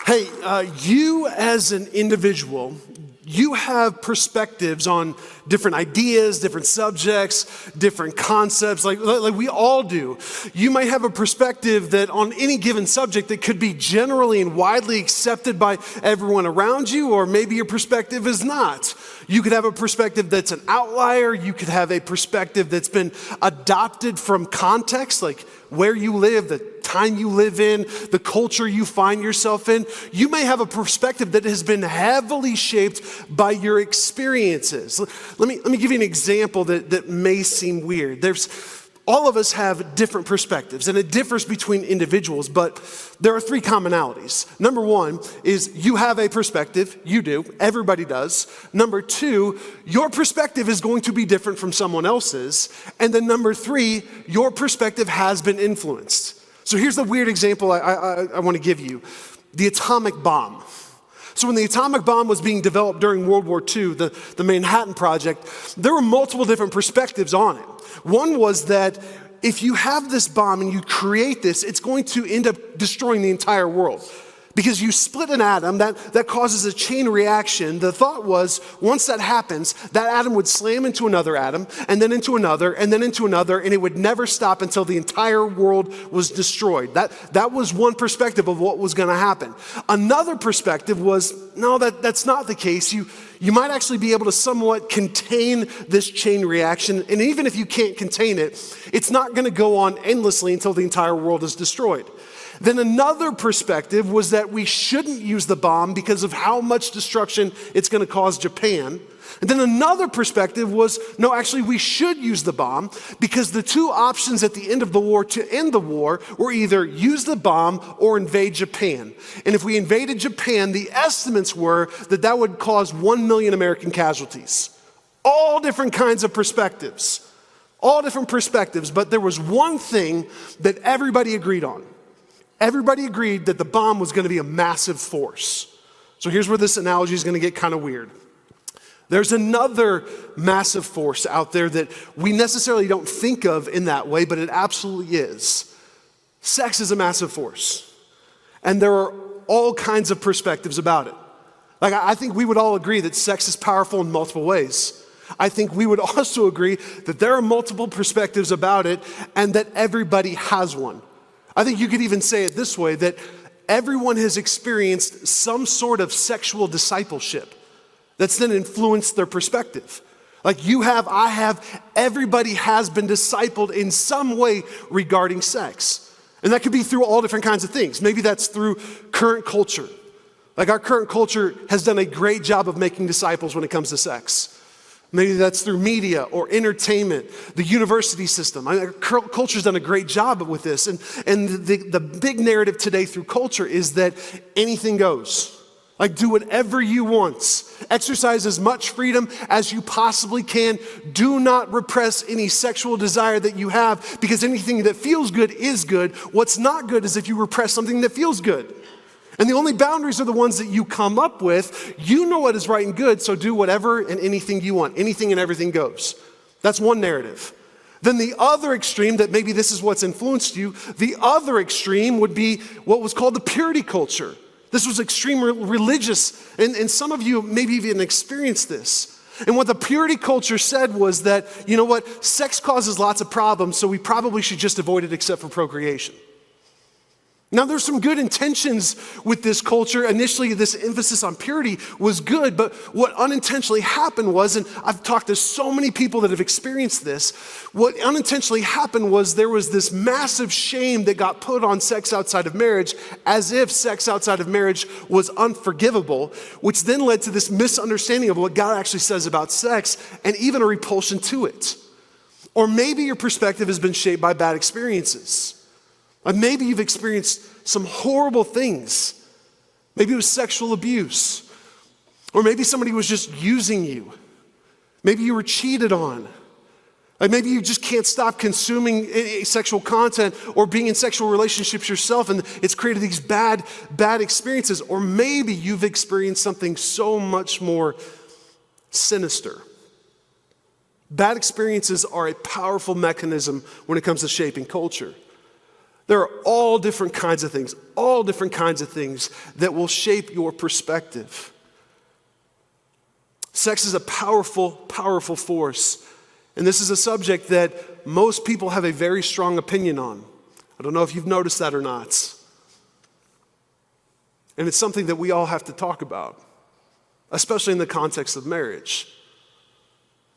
Hey, you as an individual, you have perspectives on different ideas, different subjects, different concepts, like we all do. You might have a perspective that on any given subject that could be generally and widely accepted by everyone around you, or maybe your perspective is not. You could have a perspective that's an outlier. You could have a perspective that's been adopted from context, like where you live, the time you live in, the culture you find yourself in. You may have a perspective that has been heavily shaped by your experiences. Let me give you an example that may seem weird. All of us have different perspectives, and it differs between individuals, but there are three commonalities. Number one is you have a perspective. You do. Everybody does. Number two, your perspective is going to be different from someone else's. And then number three, your perspective has been influenced. So here's the weird example I want to give you. The atomic bomb. So when the atomic bomb was being developed during World War II, the Manhattan Project, there were multiple different perspectives on it. One was that if you have this bomb and you create this, it's going to end up destroying the entire world. Because you split an atom, that causes a chain reaction. The thought was, once that happens, that atom would slam into another atom, and then into another, and then into another, and it would never stop until the entire world was destroyed. That was one perspective of what was going to happen. Another perspective was, no, that's not the case. You might actually be able to somewhat contain this chain reaction, and even if you can't contain it, it's not going to go on endlessly until the entire world is destroyed. Then another perspective was that we shouldn't use the bomb because of how much destruction it's going to cause Japan. And then another perspective was, no, actually we should use the bomb because the two options at the end of the war to end the war were either use the bomb or invade Japan. And if we invaded Japan, the estimates were that would cause 1 million American casualties. All different kinds of perspectives. All different perspectives, but there was one thing that everybody agreed on. Everybody agreed that the bomb was going to be a massive force. So here's where this analogy is going to get kind of weird. There's another massive force out there that we necessarily don't think of in that way, but it absolutely is. Sex is a massive force. And there are all kinds of perspectives about it. Like, I think we would all agree that sex is powerful in multiple ways. I think we would also agree that there are multiple perspectives about it and that everybody has one. I think you could even say it this way, that everyone has experienced some sort of sexual discipleship that's then influenced their perspective. Like you have, I have, everybody has been discipled in some way regarding sex. And that could be through all different kinds of things. Maybe that's through current culture. Like our current culture has done a great job of making disciples when it comes to sex. Maybe that's through media or entertainment, the university system. Our culture's done a great job with this. And the big narrative today through culture is that anything goes. Like do whatever you want. Exercise as much freedom as you possibly can. Do not repress any sexual desire that you have because anything that feels good is good. What's not good is if you repress something that feels good. And the only boundaries are the ones that you come up with. You know what is right and good, so do whatever and anything you want. Anything and everything goes. That's one narrative. Then the other extreme, that maybe this is what's influenced you, the other extreme would be what was called the purity culture. This was extreme religious, and some of you maybe even experienced this. And what the purity culture said was that, you know what, sex causes lots of problems, so we probably should just avoid it except for procreation. Now, there's some good intentions with this culture. Initially, this emphasis on purity was good, but what unintentionally happened was, and I've talked to so many people that have experienced this, what unintentionally happened was there was this massive shame that got put on sex outside of marriage, as if sex outside of marriage was unforgivable, which then led to this misunderstanding of what God actually says about sex, and even a repulsion to it. Or maybe your perspective has been shaped by bad experiences. Maybe you've experienced some horrible things. Maybe it was sexual abuse. Or maybe somebody was just using you. Maybe you were cheated on. Like maybe you just can't stop consuming sexual content or being in sexual relationships yourself, and it's created these bad experiences. Or maybe you've experienced something so much more sinister. Bad experiences are a powerful mechanism when it comes to shaping culture. There are all different kinds of things that will shape your perspective. Sex is a powerful, powerful force. And this is a subject that most people have a very strong opinion on. I don't know if you've noticed that or not. And it's something that we all have to talk about, especially in the context of marriage.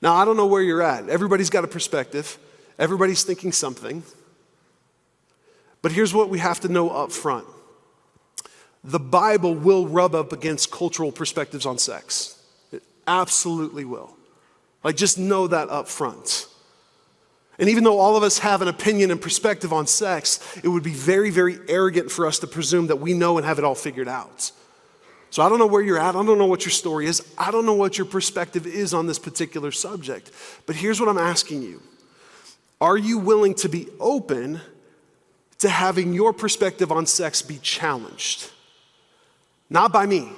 Now, I don't know where you're at. Everybody's got a perspective. Everybody's thinking something. But here's what we have to know up front. The Bible will rub up against cultural perspectives on sex. It absolutely will. Like, just know that up front. And even though all of us have an opinion and perspective on sex, it would be very, very arrogant for us to presume that we know and have it all figured out. So I don't know where you're at. I don't know what your story is. I don't know what your perspective is on this particular subject. But here's what I'm asking you. Are you willing to be open to having your perspective on sex be challenged? Not by me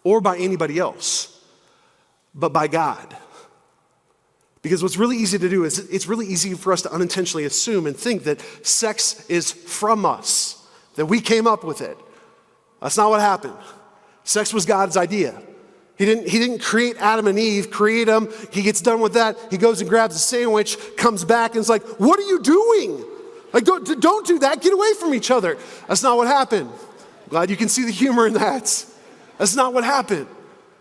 or by anybody else, but by God. Because what's really easy to do is it's really easy for us to unintentionally assume and think that sex is from us, that we came up with it. That's not what happened. Sex was God's idea. He didn't create Adam and Eve, create them. He gets done with that. He goes and grabs a sandwich, comes back, and is like, what are you doing? Like, don't do that. Get away from each other. That's not what happened. Glad you can see the humor in that. That's not what happened.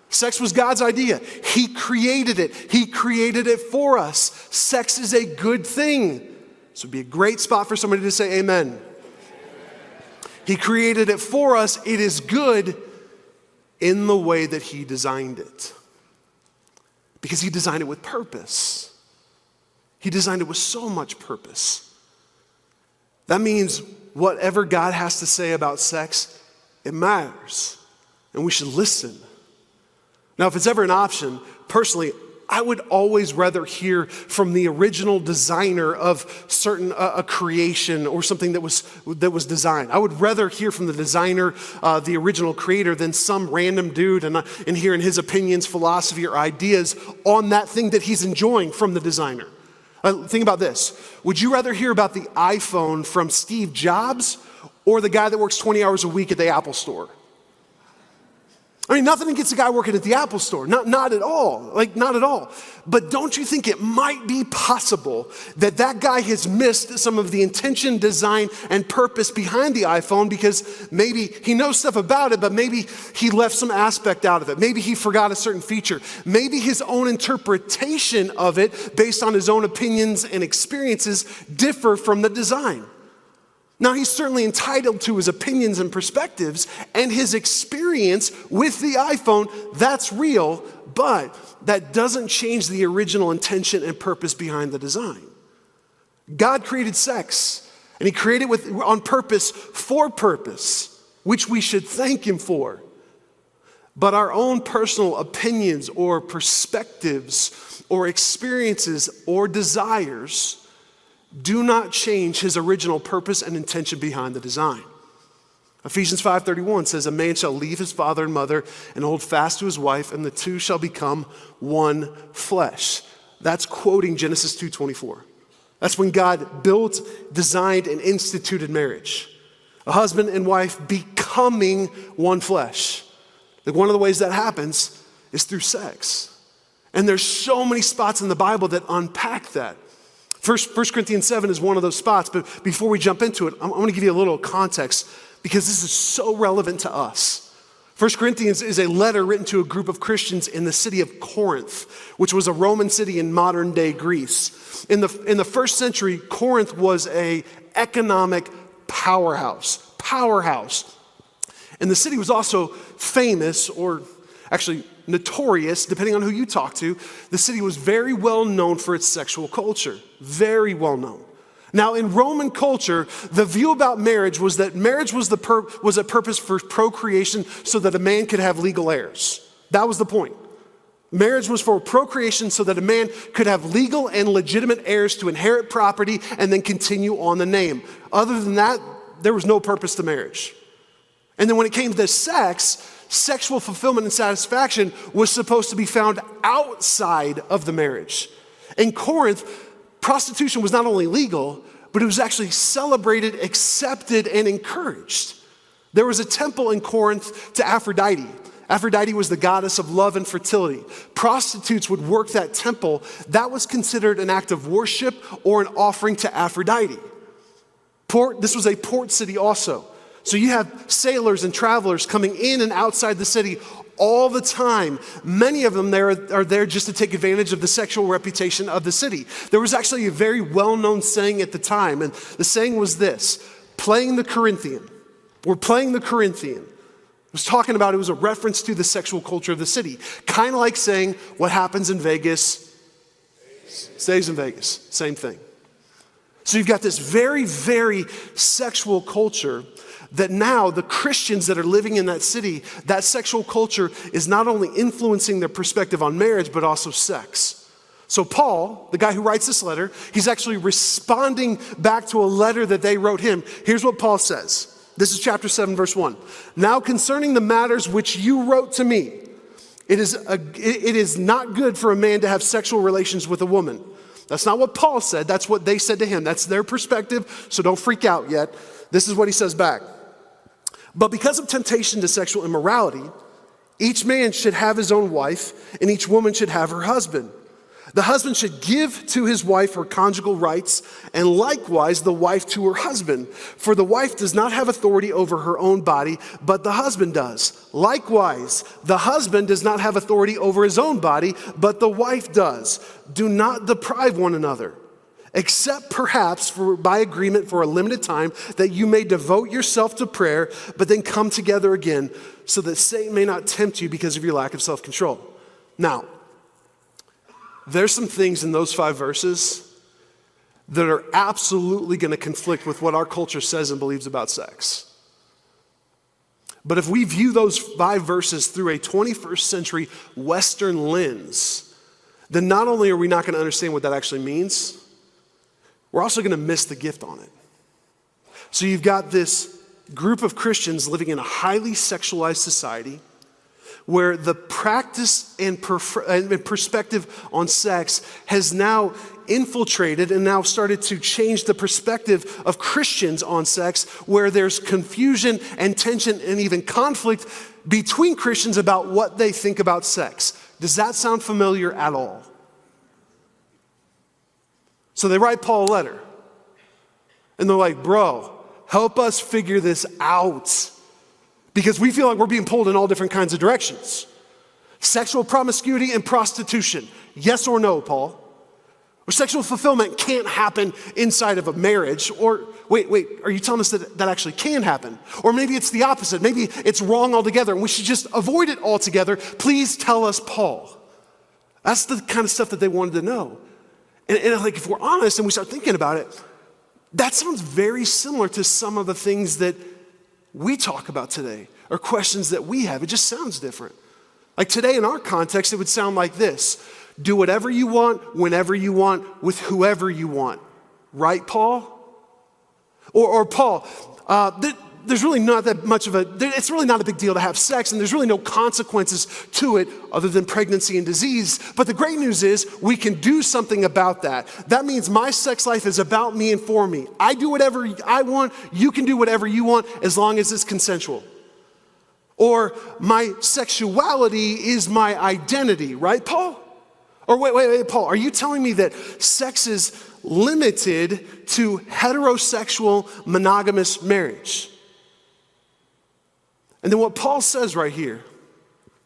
Sex was God's idea. He created it. He created it for us. Sex is a good thing. This would be a great spot for somebody to say amen. He created it for us. It is good in the way that he designed it. Because he designed it with purpose. He designed it with so much purpose. That means whatever God has to say about sex, it matters. And we should listen. Now, if it's ever an option, personally, I would always rather hear from the original designer of a creation or something that was designed. I would rather hear from the designer, the original creator, than some random dude and hearing his opinions, philosophy, or ideas on that thing that he's enjoying from the designer. Think about this. Would you rather hear about the iPhone from Steve Jobs or the guy that works 20 hours a week at the Apple store? I mean, nothing against the guy working at the Apple store, not at all, not at all. But don't you think it might be possible that guy has missed some of the intention, design, and purpose behind the iPhone because maybe he knows stuff about it, but maybe he left some aspect out of it. Maybe he forgot a certain feature. Maybe his own interpretation of it, based on his own opinions and experiences, differ from the design. Now, he's certainly entitled to his opinions and perspectives, and his experience with the iPhone, that's real, but that doesn't change the original intention and purpose behind the design. God created sex, and he created it on purpose, for purpose, which we should thank him for. But our own personal opinions or perspectives or experiences or desires do not change his original purpose and intention behind the design. Ephesians 5:31 says, a man shall leave his father and mother and hold fast to his wife, and the two shall become one flesh. That's quoting Genesis 2:24. That's when God built, designed, and instituted marriage. A husband and wife becoming one flesh. Like, one of the ways that happens is through sex. And there's so many spots in the Bible that unpack that. 1 Corinthians 7 is one of those spots, but before we jump into it, I want to give you a little context because this is so relevant to us. 1 Corinthians is a letter written to a group of Christians in the city of Corinth, which was a Roman city in modern day Greece. In the first century, Corinth was an economic powerhouse. And the city was also famous, or actually notorious, depending on who you talk to. The city was very well known for its sexual culture. Very well known. Now, in Roman culture, the view about marriage was that marriage was a purpose for procreation so that a man could have legal heirs. That was the point. Marriage was for procreation so that a man could have legal and legitimate heirs to inherit property and then continue on the name. Other than that, there was no purpose to marriage. And then when it came to sex, sexual fulfillment and satisfaction was supposed to be found outside of the marriage. In Corinth, prostitution was not only legal, but it was actually celebrated, accepted, and encouraged. There was a temple in Corinth to Aphrodite. Aphrodite was the goddess of love and fertility. Prostitutes would work that temple. That was considered an act of worship or an offering to Aphrodite. This was a port city also. So you have sailors and travelers coming in and outside the city all the time. Many of them are there just to take advantage of the sexual reputation of the city. There was actually a very well-known saying at the time, and the saying was this: playing the Corinthian. We're playing the Corinthian. It was a reference to the sexual culture of the city. Kind of like saying what happens in Vegas stays in Vegas. Same thing. So you've got this very, very sexual culture that now the Christians that are living in that city, that sexual culture is not only influencing their perspective on marriage, but also sex. So Paul, the guy who writes this letter, he's actually responding back to a letter that they wrote him. Here's what Paul says. This is chapter 7, verse 1. Now concerning the matters which you wrote to me, it is not good for a man to have sexual relations with a woman. That's not what Paul said. That's what they said to him. That's their perspective, so don't freak out yet. This is what he says back. But because of temptation to sexual immorality, each man should have his own wife, and each woman should have her husband. The husband should give to his wife her conjugal rights, and likewise the wife to her husband. For the wife does not have authority over her own body, but the husband does. Likewise, the husband does not have authority over his own body, but the wife does. Do not deprive one another, except perhaps by agreement for a limited time, that you may devote yourself to prayer, but then come together again, so that Satan may not tempt you because of your lack of self-control. Now, there's some things in those 5 verses that are absolutely going to conflict with what our culture says and believes about sex. But if we view those 5 verses through a 21st century Western lens, then not only are we not going to understand what that actually means, we're also going to miss the gift on it. So you've got this group of Christians living in a highly sexualized society where the practice and perspective on sex has now infiltrated and now started to change the perspective of Christians on sex, where there's confusion and tension and even conflict between Christians about what they think about sex. Does that sound familiar at all? So they write Paul a letter, and they're like, bro, help us figure this out. Because we feel like we're being pulled in all different kinds of directions. Sexual promiscuity and prostitution, yes or no, Paul? Or sexual fulfillment can't happen inside of a marriage. Or wait, are you telling us that actually can happen? Or maybe it's the opposite. Maybe it's wrong altogether and we should just avoid it altogether. Please tell us, Paul. That's the kind of stuff that they wanted to know. And like, if we're honest and we start thinking about it, that sounds very similar to some of the things that we talk about today, or questions that we have. It just sounds different. Like today in our context, it would sound like this: do whatever you want, whenever you want, with whoever you want. Right, Paul? Or Paul, there's really not that much of it's really not a big deal to have sex, and there's really no consequences to it other than pregnancy and disease. But the great news is we can do something about that. That means my sex life is about me and for me. I do whatever I want, you can do whatever you want, as long as it's consensual. Or my sexuality is my identity, right, Paul? Or wait, Paul, are you telling me that sex is limited to heterosexual monogamous marriage? And then what Paul says right here,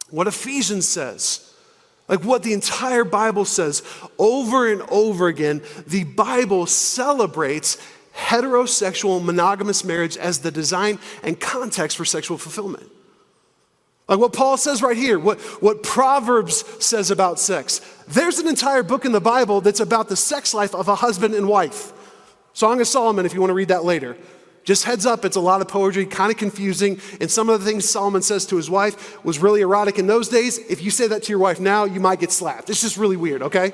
what Ephesians says, like what the entire Bible says over and over again, the Bible celebrates heterosexual monogamous marriage as the design and context for sexual fulfillment. Like what Paul says right here, what Proverbs says about sex. There's an entire book in the Bible that's about the sex life of a husband and wife. Song of Solomon, if you want to read that later. Just heads up, it's a lot of poetry, kind of confusing, and some of the things Solomon says to his wife was really erotic in those days. If you say that to your wife now, you might get slapped. It's just really weird, okay?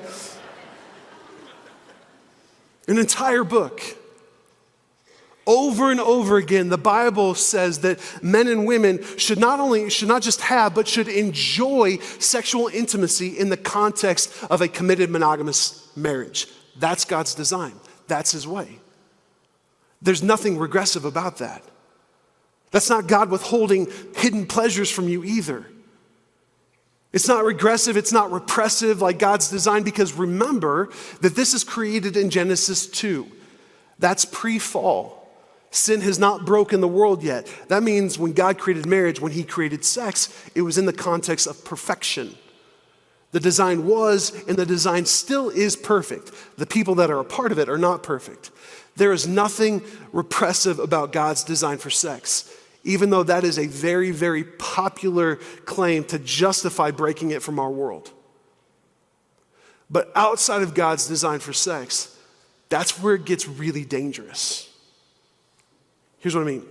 An entire book. Over and over again, the Bible says that men and women should not just have, but should enjoy sexual intimacy in the context of a committed monogamous marriage. That's God's design. That's his way. There's nothing regressive about that. That's not God withholding hidden pleasures from you either. It's not regressive, it's not repressive like God's design, because remember that this is created in Genesis 2. That's pre-fall. Sin has not broken the world yet. That means when God created marriage, when he created sex, it was in the context of perfection. The design was, and the design still is perfect. The people that are a part of it are not perfect. There is nothing repressive about God's design for sex, even though that is a very, very popular claim to justify breaking it from our world. But outside of God's design for sex, that's where it gets really dangerous. Here's what I mean.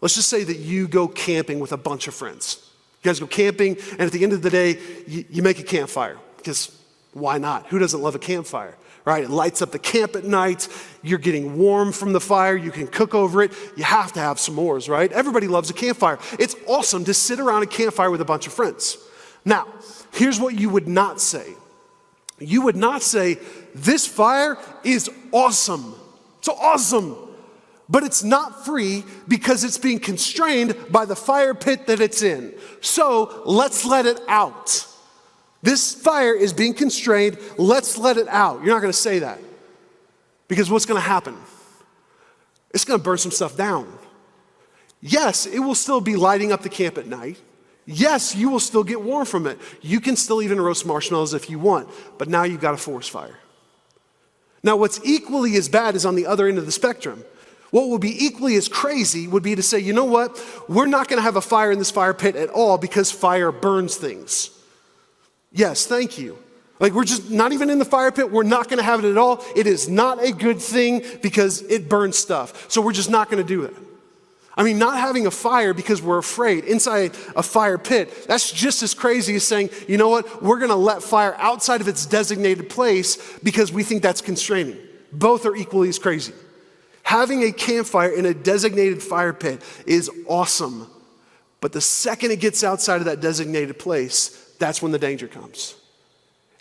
Let's just say that you go camping with a bunch of friends. You guys go camping, and at the end of the day, you make a campfire, because why not? Who doesn't love a campfire, right? It lights up the camp at night. You're getting warm from the fire. You can cook over it. You have to have s'mores, right? Everybody loves a campfire. It's awesome to sit around a campfire with a bunch of friends. Now, here's what you would not say. You would not say, this fire is awesome. It's awesome. But it's not free because it's being constrained by the fire pit that it's in. So let's let it out. This fire is being constrained. Let's let it out. You're not going to say that. Because what's going to happen? It's going to burn some stuff down. Yes, it will still be lighting up the camp at night. Yes, you will still get warm from it. You can still even roast marshmallows if you want. But now you've got a forest fire. Now what's equally as bad is on the other end of the spectrum. What would be equally as crazy would be to say, you know what? We're not going to have a fire in this fire pit at all because fire burns things. Yes, thank you. Like, we're just not even in the fire pit. We're not going to have it at all. It is not a good thing because it burns stuff. So we're just not going to do it. I mean, not having a fire because we're afraid inside a fire pit, that's just as crazy as saying, you know what? We're going to let fire outside of its designated place because we think that's constraining. Both are equally as crazy. Having a campfire in a designated fire pit is awesome. But the second it gets outside of that designated place, that's when the danger comes.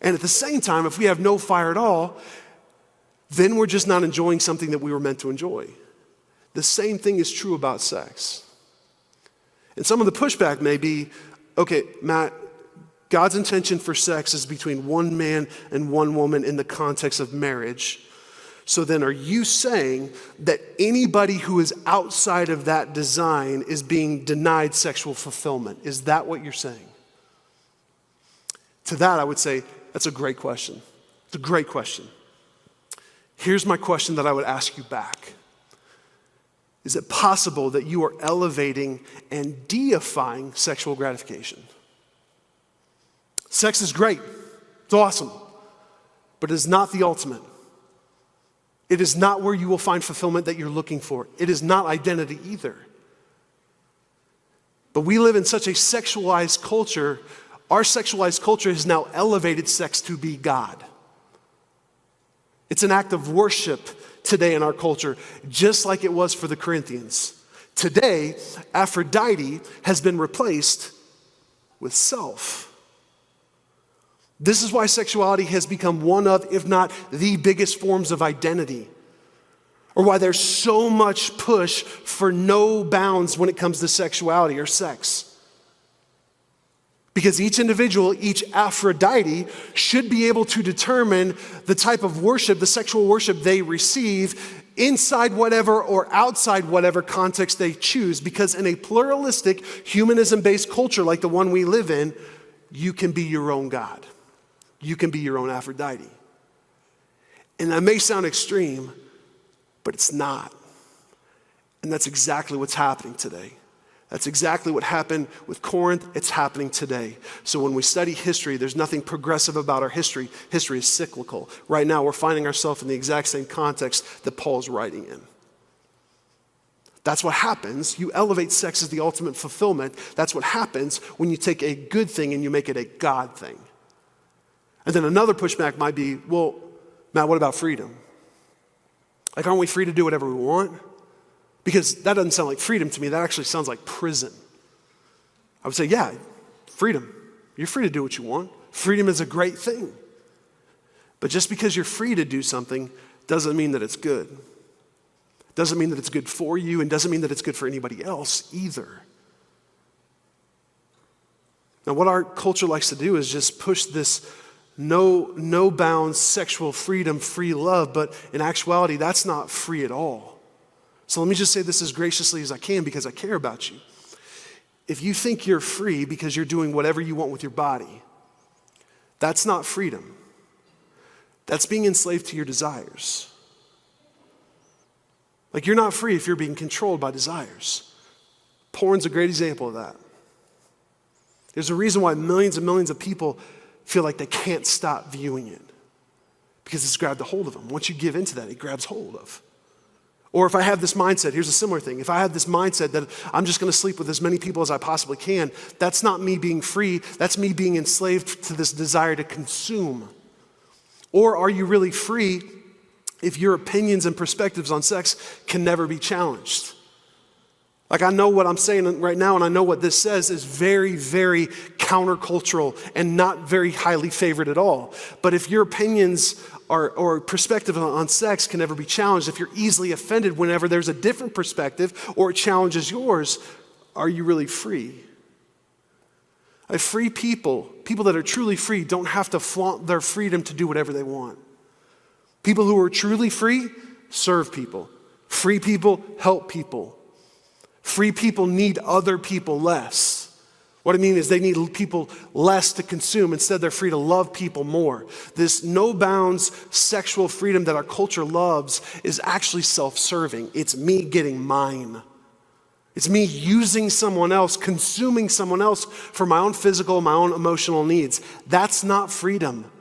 And at the same time, if we have no fire at all, then we're just not enjoying something that we were meant to enjoy. The same thing is true about sex. And some of the pushback may be, okay, Matt, God's intention for sex is between one man and one woman in the context of marriage. So then are you saying that anybody who is outside of that design is being denied sexual fulfillment? Is that what you're saying? To that, I would say, that's a great question. It's a great question. Here's my question that I would ask you back. Is it possible that you are elevating and deifying sexual gratification? Sex is great. It's awesome. But it is not the ultimate. It is not where you will find fulfillment that you're looking for. It is not identity either. But we live in such a sexualized culture. Our sexualized culture has now elevated sex to be God. It's an act of worship today in our culture, just like it was for the Corinthians. Today, Aphrodite has been replaced with self. This is why sexuality has become one of, if not the biggest forms of identity, or why there's so much push for no bounds when it comes to sexuality or sex. Because each individual, each Aphrodite, should be able to determine the type of worship, the sexual worship they receive inside whatever or outside whatever context they choose. Because in a pluralistic, humanism-based culture like the one we live in, you can be your own God. You can be your own Aphrodite. And that may sound extreme, but it's not. And that's exactly what's happening today. That's exactly what happened with Corinth. It's happening today. So when we study history, there's nothing progressive about our history. History is cyclical. Right now, we're finding ourselves in the exact same context that Paul's writing in. That's what happens. You elevate sex as the ultimate fulfillment. That's what happens when you take a good thing and you make it a God thing. And then another pushback might be, well, Matt, what about freedom? Like, aren't we free to do whatever we want? Because that doesn't sound like freedom to me. That actually sounds like prison. I would say, yeah, freedom. You're free to do what you want. Freedom is a great thing. But just because you're free to do something doesn't mean that it's good. Doesn't mean that it's good for you, and doesn't mean that it's good for anybody else either. Now, what our culture likes to do is just push this no bounds sexual freedom, free love, but in actuality, that's not free at all. So let me just say this as graciously as I can because I care about you. If you think you're free because you're doing whatever you want with your body, that's not freedom. That's being enslaved to your desires. Like, you're not free if you're being controlled by desires. Porn's a great example of that. There's a reason why millions and millions of people feel like they can't stop viewing it, because it's grabbed a hold of them. Once you give into that, it grabs hold of. Or if I have this mindset, here's a similar thing. If I have this mindset that I'm just going to sleep with as many people as I possibly can, that's not me being free. That's me being enslaved to this desire to consume. Or are you really free if your opinions and perspectives on sex can never be challenged? Like, I know what I'm saying right now, and I know what this says is very, very countercultural and not very highly favored at all. But if your opinions or perspective on sex can never be challenged, if you're easily offended whenever there's a different perspective or it challenges yours, are you really free? Free people that are truly free, don't have to flaunt their freedom to do whatever they want. People who are truly free serve people. Free people help people. Free people need other people less. What I mean is they need people less to consume. Instead, they're free to love people more. This no bounds sexual freedom that our culture loves is actually self-serving. It's me getting mine. It's me using someone else, consuming someone else for my own physical, my own emotional needs. That's not freedom.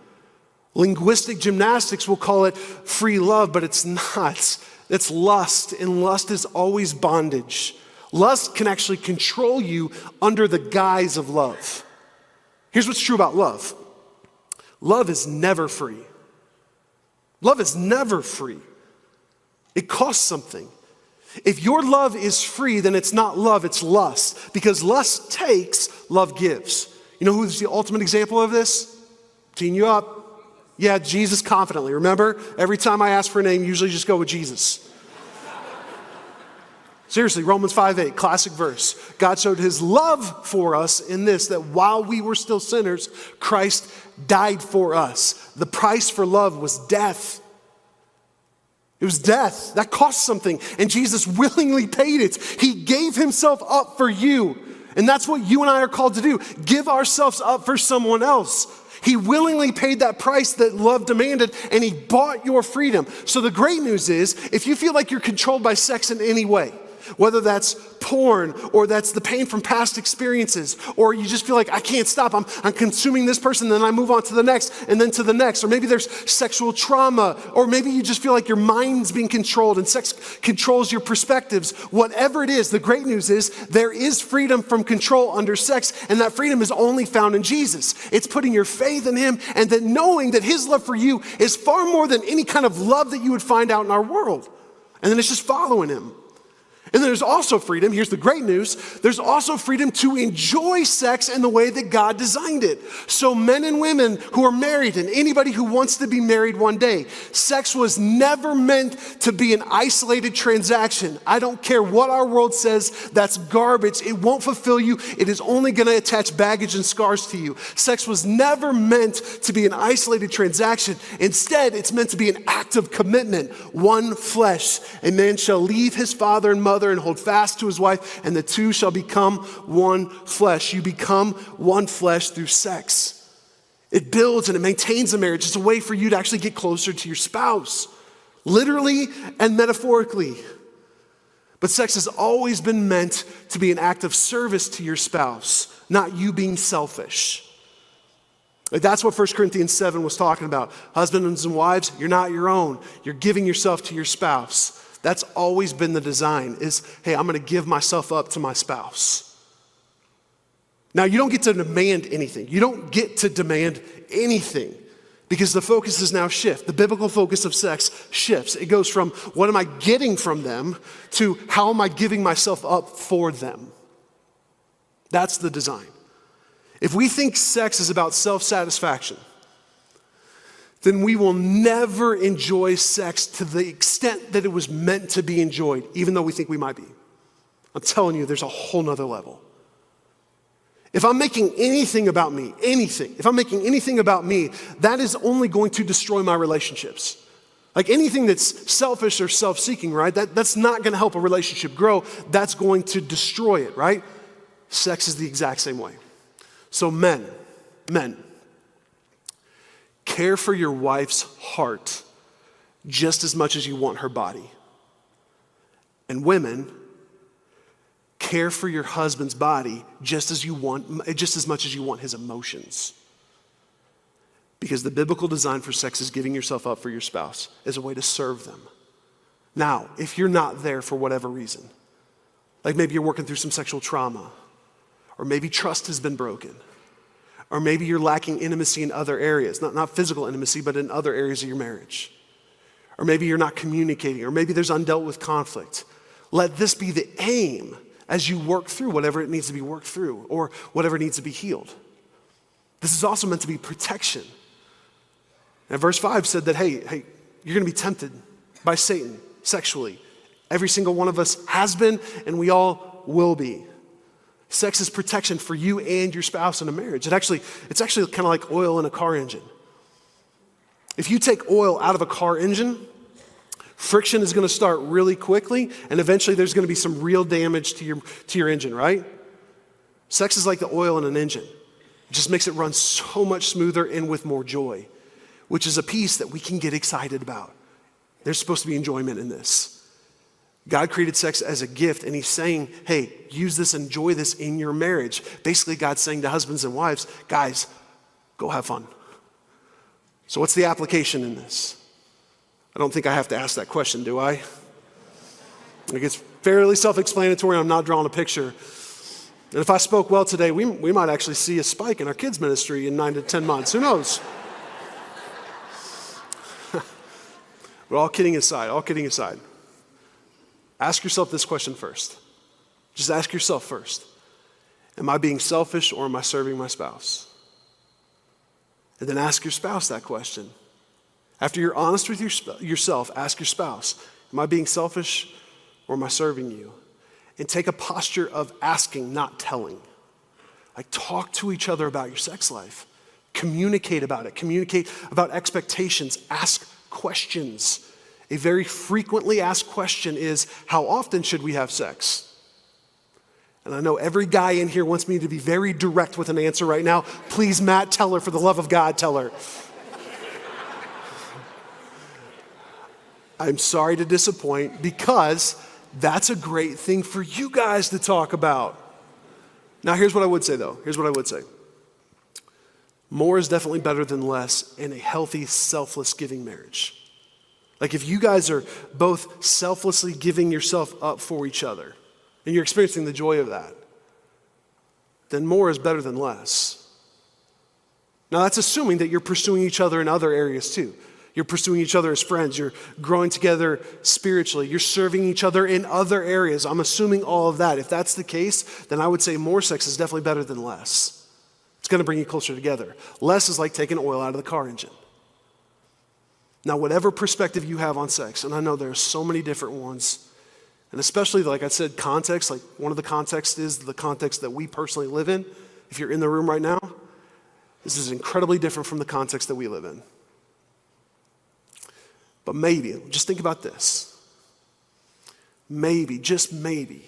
Linguistic gymnastics will call it free love, but it's not. It's lust, and lust is always bondage. Lust can actually control you under the guise of love. Here's what's true about love. Love is never free. Love is never free. It costs something. If your love is free, then it's not love, it's lust. Because lust takes, love gives. You know who's the ultimate example of this? Teeing you up. Yeah, Jesus confidently. Remember, every time I ask for a name, you usually just go with Jesus. Seriously, Romans 5:8, classic verse. God showed his love for us in this, that while we were still sinners, Christ died for us. The price for love was death. It was death. That cost something, and Jesus willingly paid it. He gave himself up for you, and that's what you and I are called to do. Give ourselves up for someone else. He willingly paid that price that love demanded, and he bought your freedom. So the great news is, if you feel like you're controlled by sex in any way, whether that's porn or that's the pain from past experiences, or you just feel like I can't stop, I'm consuming this person, then I move on to the next and then to the next, or maybe there's sexual trauma, or maybe you just feel like your mind's being controlled and sex controls your perspectives. Whatever it is, the great news is there is freedom from control under sex, and that freedom is only found in Jesus. It's putting your faith in him and then knowing that his love for you is far more than any kind of love that you would find out in our world. And then it's just following him. And then there's also freedom, here's the great news, there's also freedom to enjoy sex in the way that God designed it. So men and women who are married, and anybody who wants to be married one day, sex was never meant to be an isolated transaction. I don't care what our world says, that's garbage. It won't fulfill you. It is only going to attach baggage and scars to you. Sex was never meant to be an isolated transaction. Instead, it's meant to be an act of commitment, one flesh. A man shall leave his father and mother and hold fast to his wife, and the two shall become one flesh. You become one flesh through sex. It builds and it maintains a marriage. It's a way for you to actually get closer to your spouse, literally and metaphorically. But sex has always been meant to be an act of service to your spouse, not you being selfish. That's what 1 Corinthians 7 was talking about. Husbands and wives, you're not your own. You're giving yourself to your spouse. That's always been the design is, hey, I'm going to give myself up to my spouse. Now, you don't get to demand anything. You don't get to demand anything because the focus is now shift. The biblical focus of sex shifts. It goes from what am I getting from them to how am I giving myself up for them. That's the design. If we think sex is about self-satisfaction, then we will never enjoy sex to the extent that it was meant to be enjoyed, even though we think we might be. I'm telling you, there's a whole nother level. If I'm making anything about me, if I'm making anything about me, that is only going to destroy my relationships. Like anything that's selfish or self-seeking, right? That's not gonna help a relationship grow. That's going to destroy it, right? Sex is the exact same way. So men, care for your wife's heart just as much as you want her body. And women, care for your husband's body just as much as you want his emotions. Because the biblical design for sex is giving yourself up for your spouse as a way to serve them. Now, if you're not there for whatever reason, like maybe you're working through some sexual trauma, or maybe trust has been broken, or maybe you're lacking intimacy in other areas, not physical intimacy, but in other areas of your marriage, or maybe you're not communicating, or maybe there's undealt with conflict, let this be the aim as you work through whatever it needs to be worked through, or whatever needs to be healed. This is also meant to be protection. And verse 5 said that, hey, you're gonna be tempted by Satan sexually. Every single one of us has been, and we all will be. Sex is protection for you and your spouse in a marriage. It's actually kind of like oil in a car engine. If you take oil out of a car engine, friction is gonna start really quickly, and eventually there's gonna be some real damage to your engine, right? Sex is like the oil in an engine. It just makes it run so much smoother and with more joy, which is a piece that we can get excited about. There's supposed to be enjoyment in this. God created sex as a gift, and he's saying, hey, use this, enjoy this in your marriage. Basically, God's saying to husbands and wives, guys, go have fun. So what's the application in this? I don't think I have to ask that question, do I? Like it's fairly self-explanatory. I'm not drawing a picture. And if I spoke well today, we might actually see a spike in our kids' ministry in 9 to 10 months. Who knows? But all kidding aside, ask yourself this question first. Just ask yourself first. Am I being selfish or am I serving my spouse? And then ask your spouse that question. After you're honest with yourself, ask your spouse, am I being selfish or am I serving you? And take a posture of asking, not telling. Like talk to each other about your sex life. Communicate about it. Communicate about expectations. Ask questions. A very frequently asked question is, how often should we have sex? And I know every guy in here wants me to be very direct with an answer right now. Please, Matt, tell her, for the love of God, tell her. I'm sorry to disappoint, because that's a great thing for you guys to talk about. Now, here's what I would say, though. Here's what I would say. More is definitely better than less in a healthy, selfless giving marriage. Like if you guys are both selflessly giving yourself up for each other, and you're experiencing the joy of that, then more is better than less. Now that's assuming that you're pursuing each other in other areas too. You're pursuing each other as friends. You're growing together spiritually. You're serving each other in other areas. I'm assuming all of that. If that's the case, then I would say more sex is definitely better than less. It's gonna bring you closer together. Less is like taking oil out of the car engine. Now, whatever perspective you have on sex, and I know there are so many different ones, and especially, like I said, context, like one of the contexts is the context that we personally live in. If you're in the room right now, this is incredibly different from the context that we live in. But maybe, just think about this. Maybe, just maybe,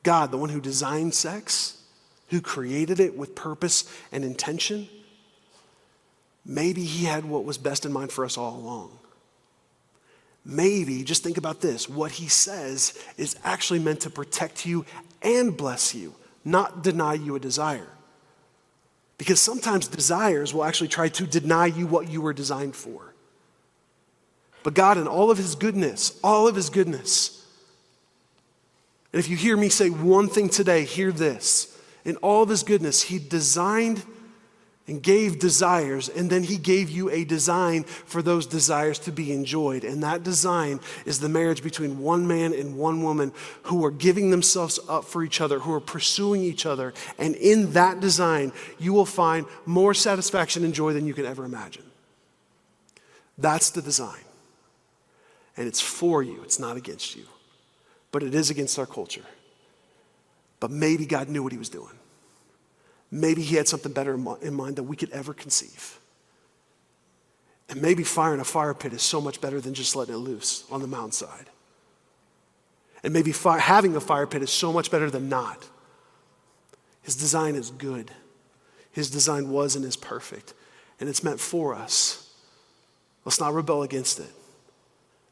God, the one who designed sex, who created it with purpose and intention, maybe he had what was best in mind for us all along. Maybe, just think about this, what he says is actually meant to protect you and bless you, not deny you a desire. Because sometimes desires will actually try to deny you what you were designed for. But God, in all of his goodness, and if you hear me say one thing today, hear this. In all of his goodness, he designed and gave desires, and then he gave you a design for those desires to be enjoyed. And that design is the marriage between one man and one woman who are giving themselves up for each other, who are pursuing each other. And in that design, you will find more satisfaction and joy than you could ever imagine. That's the design. And it's for you, it's not against you. But it is against our culture. But maybe God knew what he was doing. Maybe he had something better in mind than we could ever conceive. And maybe fire in a fire pit is so much better than just letting it loose on the mountainside. And maybe having a fire pit is so much better than not. His design is good. His design was and is perfect. And it's meant for us. Let's not rebel against it.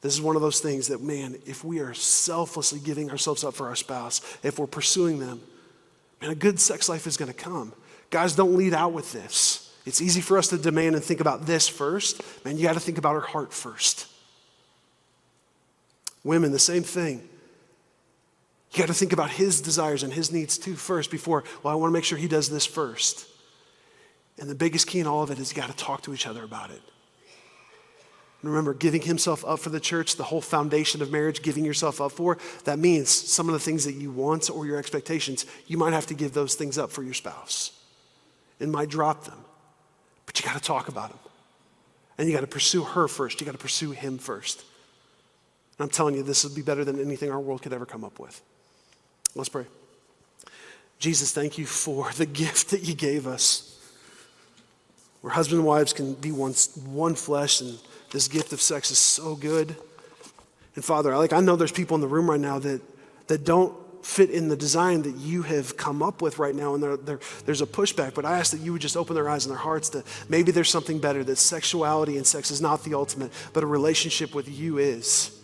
This is one of those things that, man, if we are selflessly giving ourselves up for our spouse, if we're pursuing them, man, a good sex life is going to come. Guys, don't lead out with this. It's easy for us to demand and think about this first. Man, you got to think about her heart first. Women, the same thing. You got to think about his desires and his needs too first before, well, I want to make sure he does this first. And the biggest key in all of it is you got to talk to each other about it. Remember, giving himself up for the church, the whole foundation of marriage, giving yourself up for, that means some of the things that you want or your expectations, you might have to give those things up for your spouse. It might drop them, but you got to talk about them. And you got to pursue her first. You got to pursue him first. And I'm telling you, this would be better than anything our world could ever come up with. Let's pray. Jesus, thank you for the gift that you gave us, where husbands and wives can be one flesh, and this gift of sex is so good. And Father, I know there's people in the room right now that don't fit in the design that you have come up with right now, and there's a pushback, but I ask that you would just open their eyes and their hearts to maybe there's something better, that sexuality and sex is not the ultimate, but a relationship with you is.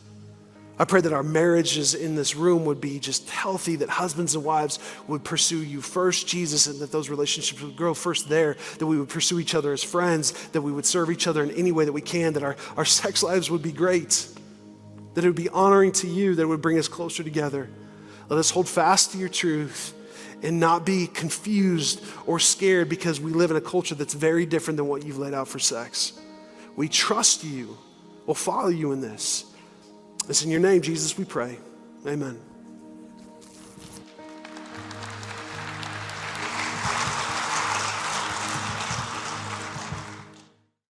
I pray that our marriages in this room would be just healthy, that husbands and wives would pursue you first, Jesus, and that those relationships would grow first there, that we would pursue each other as friends, that we would serve each other in any way that we can, that our sex lives would be great, that it would be honoring to you, that it would bring us closer together. Let us hold fast to your truth and not be confused or scared because we live in a culture that's very different than what you've laid out for sex. We trust you. We'll follow you in this. It's in your name, Jesus, we pray. Amen.